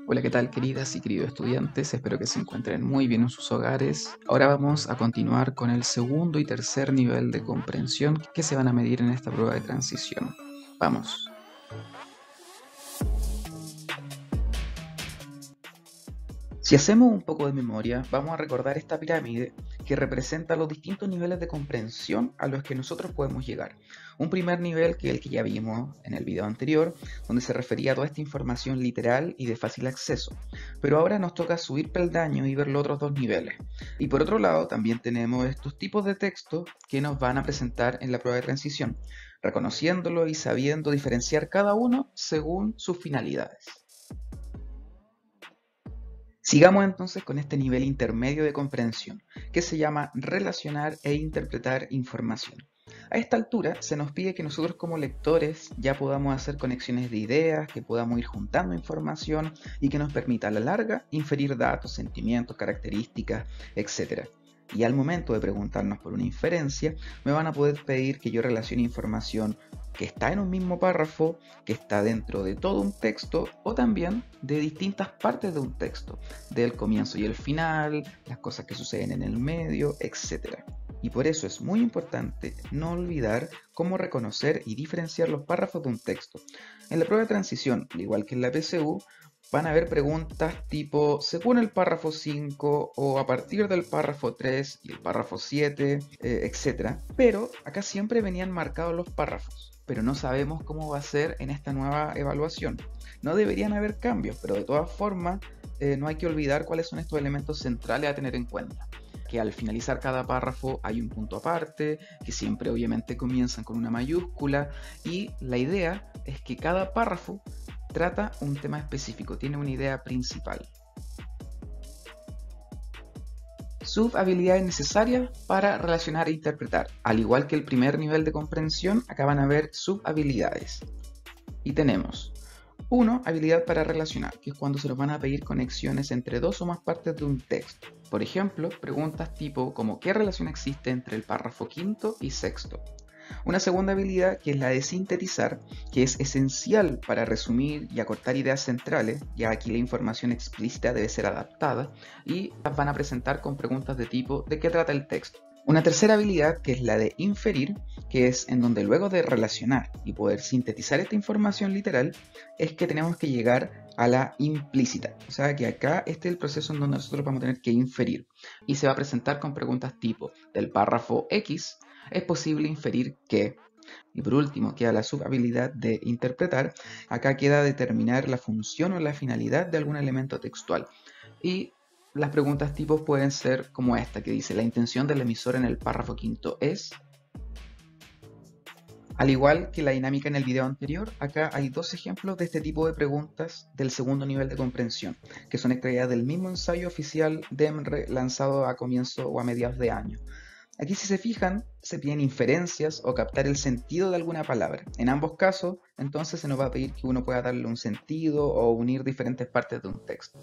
Hola, ¿qué tal, queridas y queridos estudiantes? Espero que se encuentren muy bien en sus hogares. Ahora vamos a continuar con el segundo y tercer nivel de comprensión que se van a medir en esta prueba de transición. Vamos. Si hacemos un poco de memoria, vamos a recordar esta pirámide que representa los distintos niveles de comprensión a los que nosotros podemos llegar. Un primer nivel, que es el que ya vimos en el video anterior, donde se refería a toda esta información literal y de fácil acceso. Pero ahora nos toca subir peldaños y ver los otros dos niveles. Y por otro lado, también tenemos estos tipos de textos que nos van a presentar en la prueba de transición, reconociéndolo y sabiendo diferenciar cada uno según sus finalidades. Sigamos entonces con este nivel intermedio de comprensión, que se llama relacionar e interpretar información. A esta altura se nos pide que nosotros como lectores ya podamos hacer conexiones de ideas, que podamos ir juntando información y que nos permita a la larga inferir datos, sentimientos, características, etc. Y al momento de preguntarnos por una inferencia, me van a poder pedir que yo relacione información que está en un mismo párrafo, que está dentro de todo un texto o también de distintas partes de un texto, del comienzo y el final, las cosas que suceden en el medio, etc. Y por eso es muy importante no olvidar cómo reconocer y diferenciar los párrafos de un texto. En la prueba de transición, al igual que en la PSU, van a haber preguntas tipo según el párrafo 5 o a partir del párrafo 3 y el párrafo 7, etc. Pero acá siempre venían marcados los párrafos, pero no sabemos cómo va a ser en esta nueva evaluación. No deberían haber cambios, pero de todas formas no hay que olvidar cuáles son estos elementos centrales a tener en cuenta. Que al finalizar cada párrafo hay un punto aparte, que siempre obviamente comienzan con una mayúscula, y la idea es que cada párrafo trata un tema específico, tiene una idea principal. Subhabilidades necesarias para relacionar e interpretar. Al igual que el primer nivel de comprensión, acá van a haber subhabilidades. Y tenemos 1. Habilidad para relacionar, que es cuando se nos van a pedir conexiones entre dos o más partes de un texto. Por ejemplo, preguntas tipo como ¿qué relación existe entre el párrafo quinto y sexto? Una segunda habilidad, que es la de sintetizar, que es esencial para resumir y acortar ideas centrales, ya aquí la información explícita debe ser adaptada, y las van a presentar con preguntas de tipo ¿de qué trata el texto? Una tercera habilidad, que es la de inferir, que es en donde luego de relacionar y poder sintetizar esta información literal, es que tenemos que llegar a la implícita. O sea que acá este es el proceso en donde nosotros vamos a tener que inferir. Y se va a presentar con preguntas tipo, del párrafo X, ¿es posible inferir que? Y por último, queda la subhabilidad de interpretar. Acá queda determinar la función o la finalidad de algún elemento textual. Y las preguntas tipos pueden ser como esta, que dice, ¿la intención del emisor en el párrafo quinto es? Al igual que la dinámica en el video anterior, acá hay dos ejemplos de este tipo de preguntas del segundo nivel de comprensión, que son extraídas del mismo ensayo oficial de EMRE lanzado a comienzo o a mediados de año. Aquí, si se fijan, se piden inferencias o captar el sentido de alguna palabra. En ambos casos, entonces se nos va a pedir que uno pueda darle un sentido o unir diferentes partes de un texto.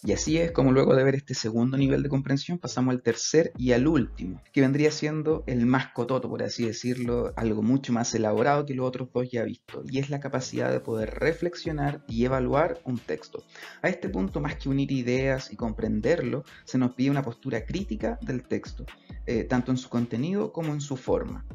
Y así es como luego de ver este segundo nivel de comprensión pasamos al tercer y al último, que vendría siendo el más cototo, por así decirlo, algo mucho más elaborado que los otros dos ya vistos, y es la capacidad de poder reflexionar y evaluar un texto. A este punto, más que unir ideas y comprenderlo, se nos pide una postura crítica del texto, tanto en su contenido como en su forma.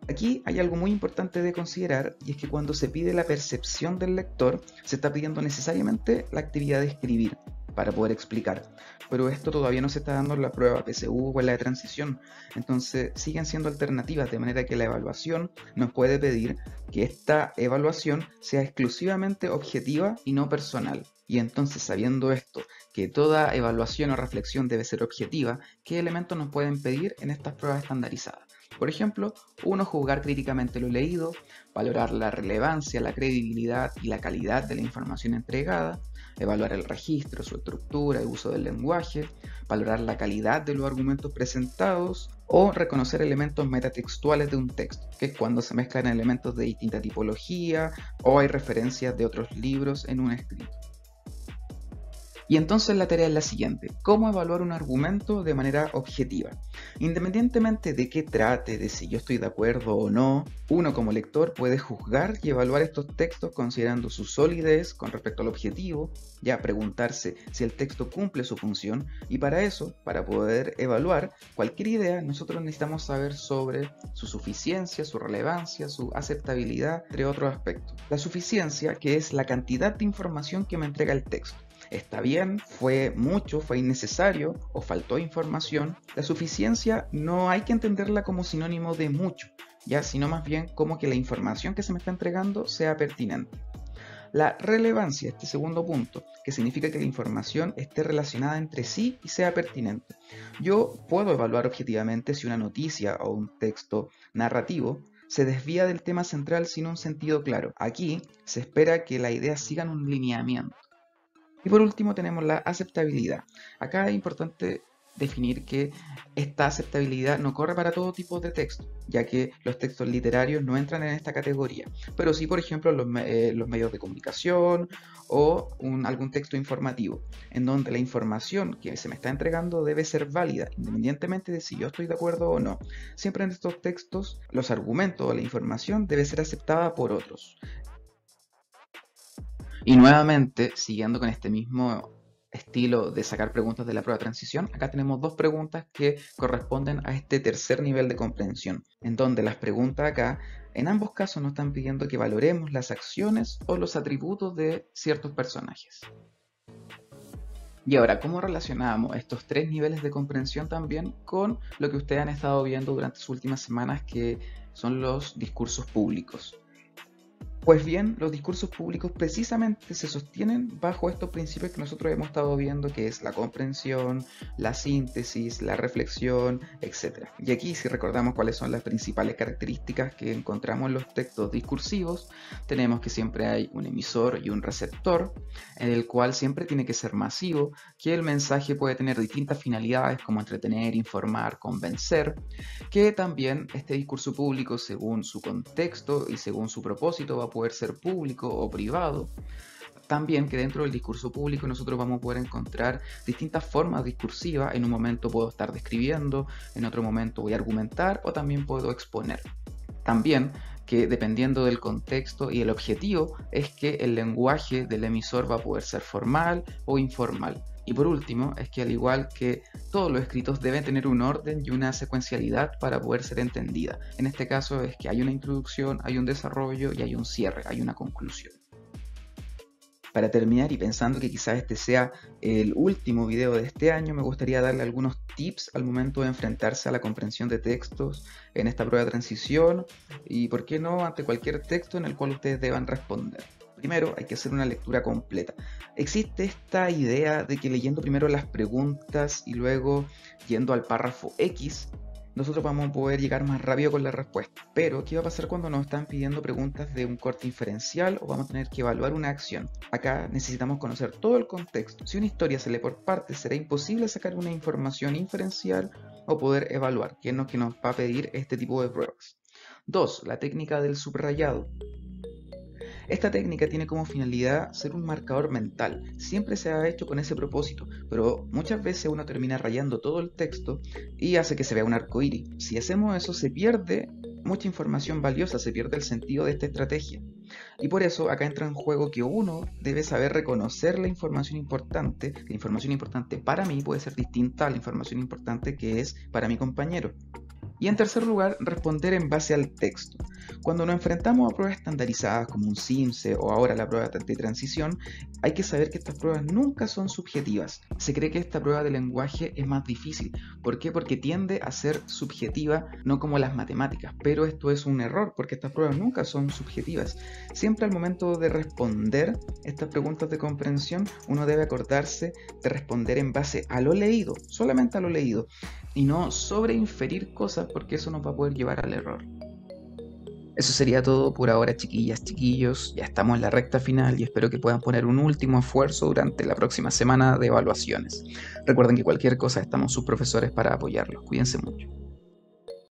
Aquí hay algo muy importante de considerar, y es que cuando se pide la percepción del lector, se está pidiendo necesariamente la actividad de escribir para poder explicar, pero esto todavía no se está dando en la prueba PSU o en la de transición, entonces siguen siendo alternativas, de manera que la evaluación nos puede pedir que esta evaluación sea exclusivamente objetiva y no personal. Y entonces, sabiendo esto, que toda evaluación o reflexión debe ser objetiva, ¿qué elementos nos pueden pedir en estas pruebas estandarizadas? Por ejemplo, 1. Juzgar críticamente lo leído, valorar la relevancia, la credibilidad y la calidad de la información entregada, evaluar el registro, su estructura y uso del lenguaje, valorar la calidad de los argumentos presentados o reconocer elementos metatextuales de un texto, que es cuando se mezclan elementos de distinta tipología o hay referencias de otros libros en un escrito. Y entonces la tarea es la siguiente: ¿cómo evaluar un argumento de manera objetiva? Independientemente de qué trate, de si yo estoy de acuerdo o no, uno como lector puede juzgar y evaluar estos textos considerando su solidez con respecto al objetivo, ya preguntarse si el texto cumple su función, y para eso, para poder evaluar cualquier idea, nosotros necesitamos saber sobre su suficiencia, su relevancia, su aceptabilidad, entre otros aspectos. La suficiencia, que es la cantidad de información que me entrega el texto. ¿Está bien? ¿Fue mucho? ¿Fue innecesario? ¿O faltó información? La suficiencia no hay que entenderla como sinónimo de mucho, ya, sino más bien como que la información que se me está entregando sea pertinente. La relevancia, este segundo punto, que significa que la información esté relacionada entre sí y sea pertinente. Yo puedo evaluar objetivamente si una noticia o un texto narrativo se desvía del tema central sin un sentido claro. Aquí se espera que las ideas sigan un lineamiento. Y por último tenemos la aceptabilidad. Acá es importante definir que esta aceptabilidad no corre para todo tipo de texto, ya que los textos literarios no entran en esta categoría, pero sí, por ejemplo, los medios de comunicación o algún texto informativo, en donde la información que se me está entregando debe ser válida, independientemente de si yo estoy de acuerdo o no. Siempre en estos textos, los argumentos o la información debe ser aceptada por otros. Y nuevamente, siguiendo con este mismo estilo de sacar preguntas de la prueba de transición, acá tenemos dos preguntas que corresponden a este tercer nivel de comprensión, en donde las preguntas acá, en ambos casos nos están pidiendo que valoremos las acciones o los atributos de ciertos personajes. Y ahora, ¿cómo relacionamos estos tres niveles de comprensión también con lo que ustedes han estado viendo durante sus últimas semanas, que son los discursos públicos? Pues bien, los discursos públicos precisamente se sostienen bajo estos principios que nosotros hemos estado viendo, que es la comprensión, la síntesis, la reflexión, etc. Y aquí, si recordamos cuáles son las principales características que encontramos en los textos discursivos, tenemos que siempre hay un emisor y un receptor, en el cual siempre tiene que ser masivo, que el mensaje puede tener distintas finalidades como entretener, informar, convencer, que también este discurso público, según su contexto y según su propósito, va a poder ser público o privado. También que dentro del discurso público nosotros vamos a poder encontrar distintas formas discursivas. En un momento puedo estar describiendo, en otro momento voy a argumentar o también puedo exponer. También que dependiendo del contexto y el objetivo es que el lenguaje del emisor va a poder ser formal o informal. Y por último, es que al igual que todos los escritos deben tener un orden y una secuencialidad para poder ser entendida. En este caso es que hay una introducción, hay un desarrollo y hay un cierre, hay una conclusión. Para terminar, y pensando que quizás este sea el último video de este año, me gustaría darle algunos tips al momento de enfrentarse a la comprensión de textos en esta prueba de transición y, por qué no, ante cualquier texto en el cual ustedes deban responder. Primero, hay que hacer una lectura completa. Existe esta idea de que leyendo primero las preguntas y luego yendo al párrafo X, nosotros vamos a poder llegar más rápido con la respuesta. Pero, ¿qué va a pasar cuando nos están pidiendo preguntas de un corte inferencial o vamos a tener que evaluar una acción? Acá necesitamos conocer todo el contexto. Si una historia se lee por partes, será imposible sacar una información inferencial o poder evaluar, que es lo que nos va a pedir este tipo de pruebas. 2. La técnica del subrayado. Esta técnica tiene como finalidad ser un marcador mental. Siempre se ha hecho con ese propósito, pero muchas veces uno termina rayando todo el texto y hace que se vea un arco iris. Si hacemos eso, se pierde mucha información valiosa, se pierde el sentido de esta estrategia. Y por eso acá entra en juego que uno debe saber reconocer la información importante. La información importante para mí puede ser distinta a la información importante que es para mi compañero. Y en tercer lugar, responder en base al texto. Cuando nos enfrentamos a pruebas estandarizadas como un CIMSE o ahora la prueba de transición, hay que saber que estas pruebas nunca son subjetivas. Se cree que esta prueba de lenguaje es más difícil. ¿Por qué? Porque tiende a ser subjetiva, no como las matemáticas. Pero esto es un error, porque estas pruebas nunca son subjetivas. Siempre al momento de responder estas preguntas de comprensión, uno debe acordarse de responder en base a lo leído, solamente a lo leído, y no sobreinferir cosas, porque eso nos va a poder llevar al error. Eso sería todo por ahora, chiquillas, chiquillos. Ya estamos en la recta final y espero que puedan poner un último esfuerzo durante la próxima semana de evaluaciones. Recuerden que cualquier cosa estamos sus profesores para apoyarlos. Cuídense mucho.